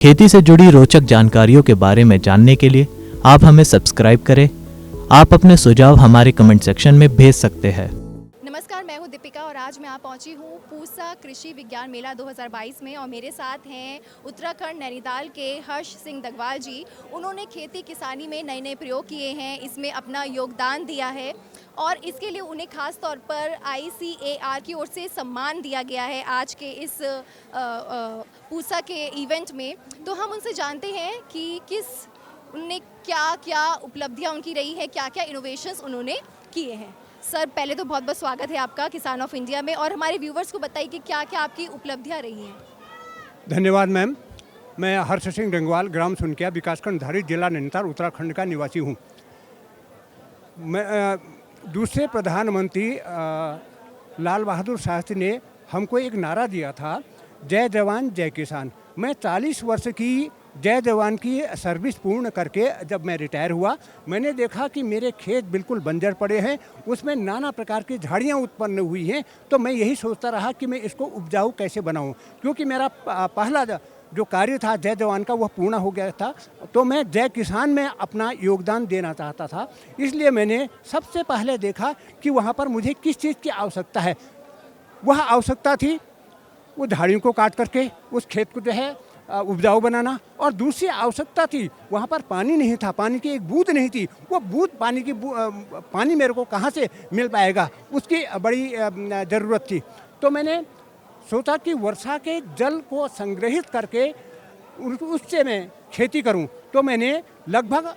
खेती से जुड़ी रोचक जानकारियों के बारे में जानने के लिए आप हमें सब्सक्राइब करें। आप अपने सुझाव हमारे कमेंट सेक्शन में भेज सकते हैं। नमस्कार, मैं हूं दीपिका और आज मैं यहाँ पहुंची हूं पूसा कृषि विज्ञान मेला 2022 में और मेरे साथ हैं उत्तराखंड नैनीताल के हर्ष सिंह दगवाल जी। उन्होंने खेती किसानी में नए नए प्रयोग किए हैं, इसमें अपना योगदान दिया है और इसके लिए उन्हें खास तौर पर ICAR की ओर से सम्मान दिया गया है आज के इस पूसा के इवेंट में। तो हम उनसे जानते हैं कि उनने क्या क्या उपलब्धियाँ उनकी रही है, क्या क्या इनोवेशंस उन्होंने किए हैं। सर, पहले तो बहुत बहुत स्वागत है आपका किसान ऑफ इंडिया में और हमारे व्यूवर्स को बताइए कि क्या क्या आपकी उपलब्धियां रही हैं। धन्यवाद मैम। मैं हर्ष सिंह डंगवाल, ग्राम सुनकिया, विकासखंड धारी, जिला नैनीताल, उत्तराखंड का निवासी हूँ। मैं दूसरे प्रधानमंत्री लाल बहादुर शास्त्री ने हमको एक नारा दिया था, जय जवान जय किसान। मैं 40 वर्ष की जय जवान की सर्विस पूर्ण करके जब मैं रिटायर हुआ, मैंने देखा कि मेरे खेत बिल्कुल बंजर पड़े हैं, उसमें नाना प्रकार की झाड़ियाँ उत्पन्न हुई हैं। तो मैं यही सोचता रहा कि मैं इसको उपजाऊ कैसे बनाऊं, क्योंकि मेरा पहला जो कार्य था जय जवान का वह पूर्ण हो गया था। तो मैं जय किसान में अपना योगदान देना चाहता था। इसलिए मैंने सबसे पहले देखा कि वहाँ पर मुझे किस चीज़ की आवश्यकता है। वह आवश्यकता थी वो झाड़ियों को काट करके उस खेत को जो है उपजाऊ बनाना, और दूसरी आवश्यकता थी वहाँ पर पानी नहीं था, पानी की एक बूंद नहीं थी। वो बूंद पानी मेरे को कहाँ से मिल पाएगा, उसकी बड़ी ज़रूरत थी। तो मैंने सोचा कि वर्षा के जल को संग्रहित करके उससे मैं खेती करूं। तो मैंने लगभग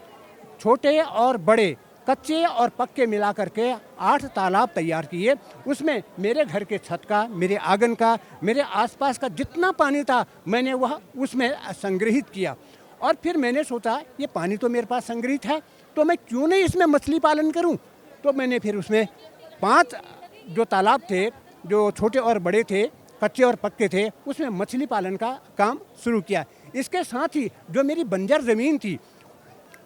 छोटे और बड़े, कच्चे और पक्के मिला करके 8 तालाब तैयार किए। उसमें मेरे घर के छत का, मेरे आंगन का, मेरे आसपास का जितना पानी था मैंने वह उसमें संग्रहित किया। और फिर मैंने सोचा ये पानी तो मेरे पास संग्रहित है, तो मैं क्यों नहीं इसमें मछली पालन करूं। तो मैंने फिर उसमें 5 जो तालाब थे, जो छोटे और बड़े थे, कच्चे और पक्के थे, उसमें मछली पालन का काम शुरू किया। इसके साथ ही जो मेरी बंजर ज़मीन थी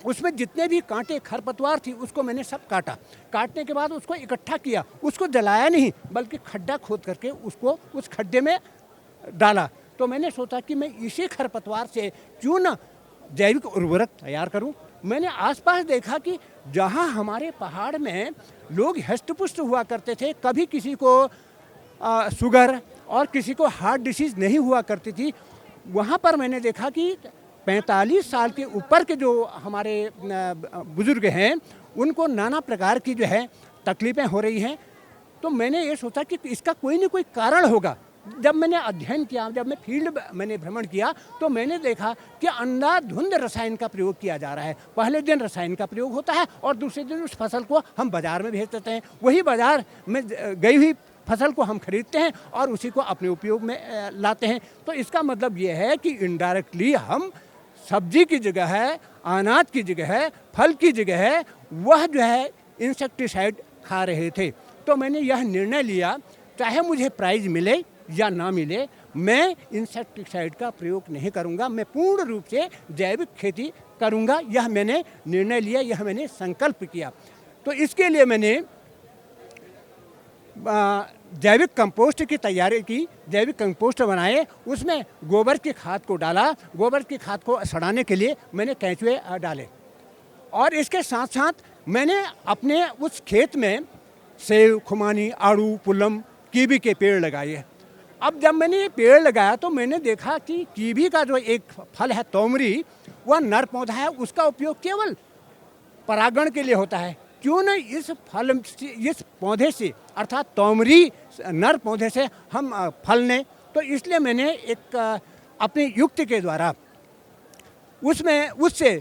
उसमें जितने भी कांटे खरपतवार थी उसको मैंने सब काटा। काटने के बाद उसको इकट्ठा किया, उसको जलाया नहीं बल्कि खड्डा खोद करके उसको उस खड्डे में डाला। तो मैंने सोचा कि मैं इसी खरपतवार से क्यों ना जैविक उर्वरक तैयार करूं। मैंने आसपास देखा कि जहां हमारे पहाड़ में लोग हष्ट-पुष्ट हुआ करते थे, कभी किसी को शुगर और किसी को हार्ट डिसीज़ नहीं हुआ करती थी, वहाँ पर मैंने देखा कि 45 साल के ऊपर के जो हमारे बुज़ुर्ग हैं उनको नाना प्रकार की जो है तकलीफ़ें हो रही हैं। तो मैंने ये सोचा कि इसका कोई न कोई कारण होगा। जब मैंने अध्ययन किया, जब मैं फील्ड मैंने भ्रमण किया, तो मैंने देखा कि अंधाधुंध रसायन का प्रयोग किया जा रहा है। पहले दिन रसायन का प्रयोग होता है और दूसरे दिन उस फसल को हम बाज़ार में भेज देते हैं। वही बाज़ार में गई हुई फसल को हम खरीदते हैं और उसी को अपने उपयोग में लाते हैं। तो इसका मतलब ये है कि इनडायरेक्टली हम सब्जी की जगह है, अनाज की जगह है, फल की जगह है, वह जो है इंसेक्टिसाइड खा रहे थे। तो मैंने यह निर्णय लिया, चाहे मुझे प्राइज़ मिले या ना मिले, मैं इंसेक्टिसाइड का प्रयोग नहीं करूंगा, मैं पूर्ण रूप से जैविक खेती करूंगा। यह मैंने निर्णय लिया, यह मैंने संकल्प किया। तो इसके लिए मैंने जैविक कंपोस्ट की तैयारी की, जैविक कंपोस्ट बनाए, उसमें गोबर की खाद को डाला। गोबर की खाद को सड़ाने के लिए मैंने केंचुए डाले और इसके साथ साथ मैंने अपने उस खेत में सेब, खुमानी, आड़ू, पुल्लम, कीवी के पेड़ लगाए। अब जब मैंने ये पेड़ लगाया तो मैंने देखा कि कीवी का जो एक फल है तोमरी, वह नर पौधा है, उसका उपयोग केवल परागण के लिए होता है। क्यों न इस पौधे से अर्थात तोमरी नर पौधे से हम फल लें। तो इसलिए मैंने एक अपनी युक्ति के द्वारा उससे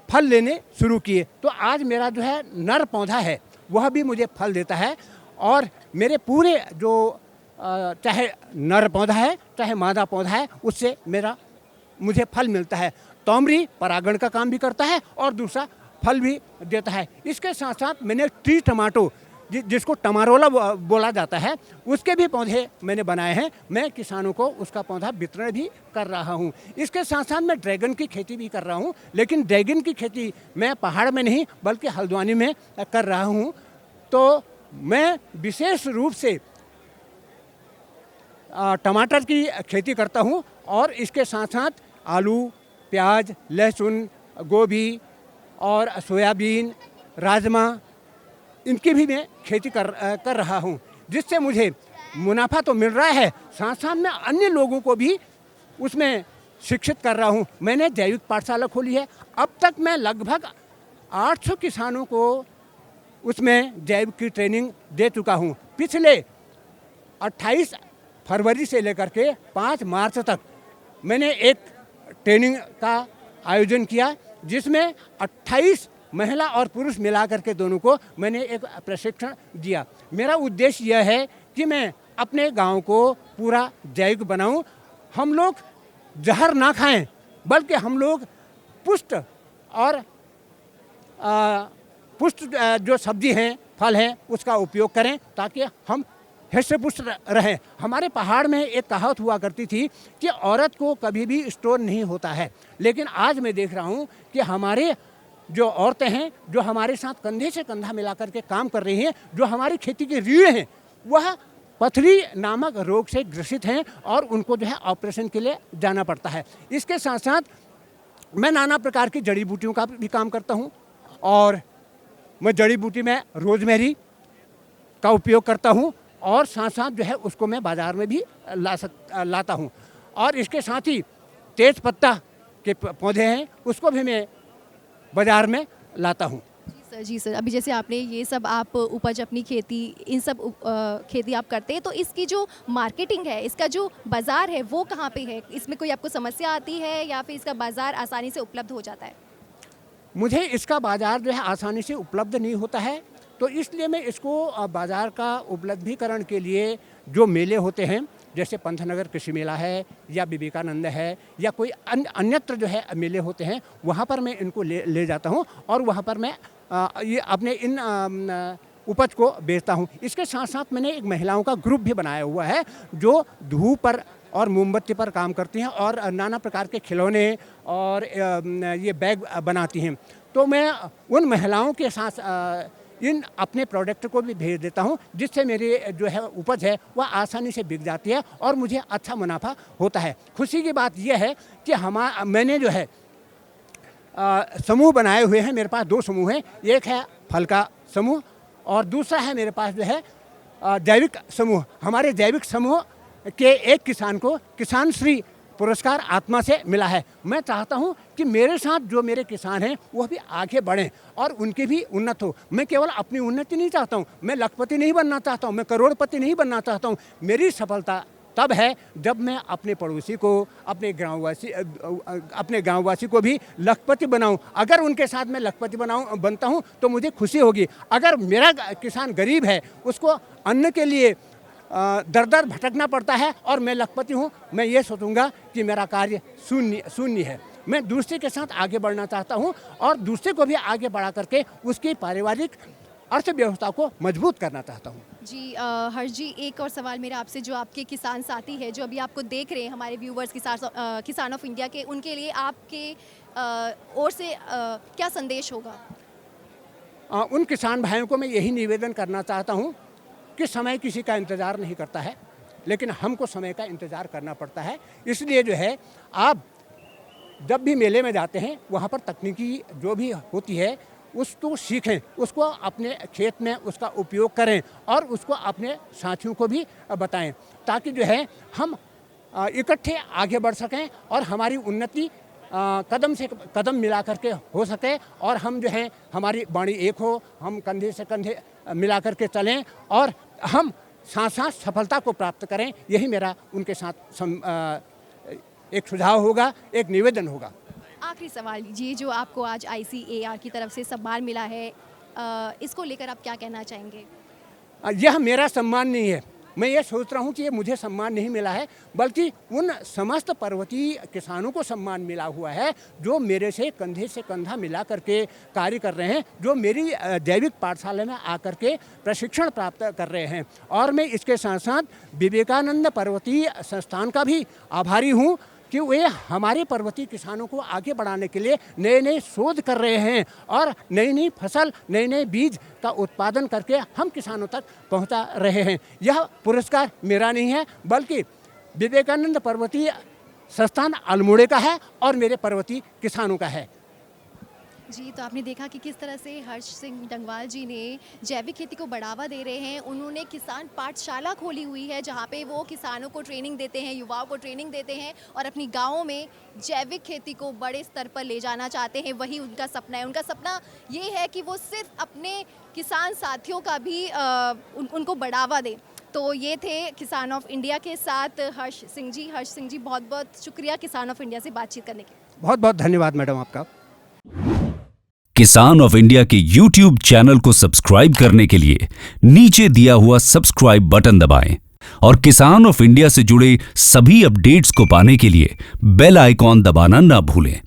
फल लेने शुरू किए। तो आज मेरा जो है नर पौधा है वह भी मुझे फल देता है और मेरे पूरे जो चाहे नर पौधा है चाहे मादा पौधा है उससे मुझे फल मिलता है। तोमरी परागण का काम भी करता है और दूसरा फल भी देता है। इसके साथ साथ मैंने ट्री टमाटो, जिसको टमारोला बोला जाता है, उसके भी पौधे मैंने बनाए हैं। मैं किसानों को उसका पौधा वितरण भी कर रहा हूँ। इसके साथ साथ मैं ड्रैगन की खेती भी कर रहा हूँ, लेकिन ड्रैगन की खेती मैं पहाड़ में नहीं बल्कि हल्द्वानी में कर रहा हूँ। तो मैं विशेष रूप से टमाटर की खेती करता हूँ और इसके साथ साथ आलू, प्याज, लहसुन, गोभी और सोयाबीन, राजमा, इनकी भी मैं खेती कर रहा हूँ, जिससे मुझे मुनाफा तो मिल रहा है, साथ साथ मैं अन्य लोगों को भी उसमें शिक्षित कर रहा हूँ। मैंने जैविक पाठशाला खोली है। अब तक मैं लगभग 800 किसानों को उसमें जैविक की ट्रेनिंग दे चुका हूँ। पिछले 28 फरवरी से लेकर के 5 मार्च तक मैंने एक ट्रेनिंग का आयोजन किया, जिसमें 28 महिला और पुरुष मिलाकर के दोनों को मैंने एक प्रशिक्षण दिया। मेरा उद्देश्य यह है कि मैं अपने गांव को पूरा जैविक बनाऊं। हम लोग जहर ना खाएं, बल्कि हम लोग पुष्ट और पुष्ट जो सब्जी हैं, फल हैं, उसका उपयोग करें ताकि हम हृष्ट पुष्ट रहें। हमारे पहाड़ में एक कहावत हुआ करती थी कि औरत को कभी भी स्टोर नहीं होता है, लेकिन आज मैं देख रहा हूँ कि हमारे जो औरतें हैं, जो हमारे साथ कंधे से कंधा मिलाकर के काम कर रही हैं, जो हमारी खेती की रीढ़ हैं, वह पथरी नामक रोग से ग्रसित हैं और उनको जो है ऑपरेशन के लिए जाना पड़ता है। इसके साथ साथ मैं नाना प्रकार की जड़ी बूटियों का भी काम करता हूँ और मैं जड़ी बूटी में रोजमेरी का उपयोग करता हूँ और साथ साथ जो है उसको मैं बाज़ार में भी लाता हूँ। और इसके साथ ही तेज पत्ता के पौधे हैं, उसको भी मैं बाज़ार में लाता हूँ। जी सर, अभी जैसे आपने ये सब आप उपज अपनी खेती, इन सब खेती आप करते हैं, तो इसकी जो मार्केटिंग है, इसका जो बाज़ार है, वो कहाँ पे है? इसमें कोई आपको समस्या आती है या फिर इसका बाज़ार आसानी से उपलब्ध हो जाता है? मुझे इसका बाज़ार जो है आसानी से उपलब्ध नहीं होता है, तो इसलिए मैं इसको बाज़ार का उपलब्धिकरण के लिए जो मेले होते हैं, जैसे पंथनगर कृषि मेला है या विवेकानंद है या कोई अन्यत्र जो है मेले होते हैं, वहाँ पर मैं इनको ले जाता हूँ और वहाँ पर मैं ये अपने इन उपज को बेचता हूँ। इसके साथ साथ मैंने एक महिलाओं का ग्रुप भी बनाया हुआ है जो धूप पर और मोमबत्ती पर काम करती हैं और नाना प्रकार के खिलौने और ये बैग बनाती हैं। तो मैं उन महिलाओं के साथ इन अपने प्रोडक्ट को भी भेज देता हूं, जिससे मेरी जो है उपज है वह आसानी से बिक जाती है और मुझे अच्छा मुनाफा होता है। खुशी की बात यह है कि मैंने जो है समूह बनाए हुए हैं। मेरे पास 2 समूह हैं, एक है फल का समूह और दूसरा है मेरे पास जो है जैविक समूह। हमारे जैविक समूह के एक किसान को किसान श्री पुरस्कार आत्मा से मिला है। मैं चाहता हूं कि मेरे साथ जो मेरे किसान हैं वह भी आगे बढ़ें और उनकी भी उन्नत हो। मैं केवल अपनी उन्नति नहीं चाहता हूं, मैं लखपति नहीं बनना चाहता हूं, मैं करोड़पति नहीं बनना चाहता हूं। मेरी सफलता तब है जब मैं अपने पड़ोसी को, अपने गांववासी को भी लखपति बनाऊं। अगर उनके साथ मैं लखपति बनता हूं तो मुझे खुशी होगी। अगर मेरा किसान गरीब है, उसको अन्न के लिए दर दर भटकना पड़ता है और मैं लखपति हूँ, मैं ये सोचूंगा कि मेरा कार्य शून्य है। मैं दूसरे के साथ आगे बढ़ना चाहता हूँ और दूसरे को भी आगे बढ़ा करके उसकी पारिवारिक अर्थव्यवस्था को मजबूत करना चाहता हूँ। जी हर्ष जी, एक और सवाल मेरा आपसे, जो आपके किसान साथी है जो अभी आपको देख रहे हैं, हमारे व्यूवर्स किसान ऑफ इंडिया के, उनके लिए आपके ओर से क्या संदेश होगा? उन किसान भाइयों को मैं यही निवेदन करना चाहता हूँ कि समय किसी का इंतज़ार नहीं करता है, लेकिन हमको समय का इंतज़ार करना पड़ता है। इसलिए जो है आप जब भी मेले में जाते हैं, वहाँ पर तकनीकी जो भी होती है उसको सीखें, उसको अपने खेत में उसका उपयोग करें और उसको अपने साथियों को भी बताएं, ताकि जो है हम इकट्ठे आगे बढ़ सकें और हमारी उन्नति कदम से कदम मिला करके हो सके और हम जो हैं हमारी वाणी एक हो, हम कंधे से कंधे मिला करके चलें और हम साथ साथ सफलता को प्राप्त करें। यही मेरा उनके साथ एक सुझाव होगा, एक निवेदन होगा। आखिरी सवाल, ये जो आपको आज ICAR की तरफ से सम्मान मिला है, इसको लेकर आप क्या कहना चाहेंगे? यह मेरा सम्मान नहीं है। मैं ये सोच रहा हूँ कि ये मुझे सम्मान नहीं मिला है, बल्कि उन समस्त पर्वतीय किसानों को सम्मान मिला हुआ है जो मेरे से कंधे से कंधा मिला करके कार्य कर रहे हैं, जो मेरी जैविक पाठशाला में आकर के प्रशिक्षण प्राप्त कर रहे हैं। और मैं इसके साथ साथ विवेकानंद पर्वतीय संस्थान का भी आभारी हूँ कि वे हमारे पर्वतीय किसानों को आगे बढ़ाने के लिए नए नए शोध कर रहे हैं और नई नई फसल, नए नए बीज का उत्पादन करके हम किसानों तक पहुंचा रहे हैं। यह पुरस्कार मेरा नहीं है, बल्कि विवेकानंद पर्वतीय संस्थान अल्मोड़े का है और मेरे पर्वतीय किसानों का है। जी, तो आपने देखा कि किस तरह से हर्ष सिंह डंगवाल जी ने जैविक खेती को बढ़ावा दे रहे हैं। उन्होंने किसान पाठशाला खोली हुई है जहां पे वो किसानों को ट्रेनिंग देते हैं, युवाओं को ट्रेनिंग देते हैं और अपनी गाँवों में जैविक खेती को बड़े स्तर पर ले जाना चाहते हैं। वही उनका सपना है। उनका सपना ये है कि वो सिर्फ अपने किसान साथियों का भी उनको बढ़ावा दें। तो ये थे किसान ऑफ इंडिया के साथ हर्ष सिंह जी। हर्ष सिंह जी, बहुत बहुत शुक्रिया किसान ऑफ इंडिया से बातचीत करने के लिए। बहुत बहुत धन्यवाद मैडम आपका। किसान ऑफ इंडिया के YouTube चैनल को सब्सक्राइब करने के लिए नीचे दिया हुआ सब्सक्राइब बटन दबाएं और किसान ऑफ इंडिया से जुड़े सभी अपडेट्स को पाने के लिए बेल आइकॉन दबाना ना भूलें।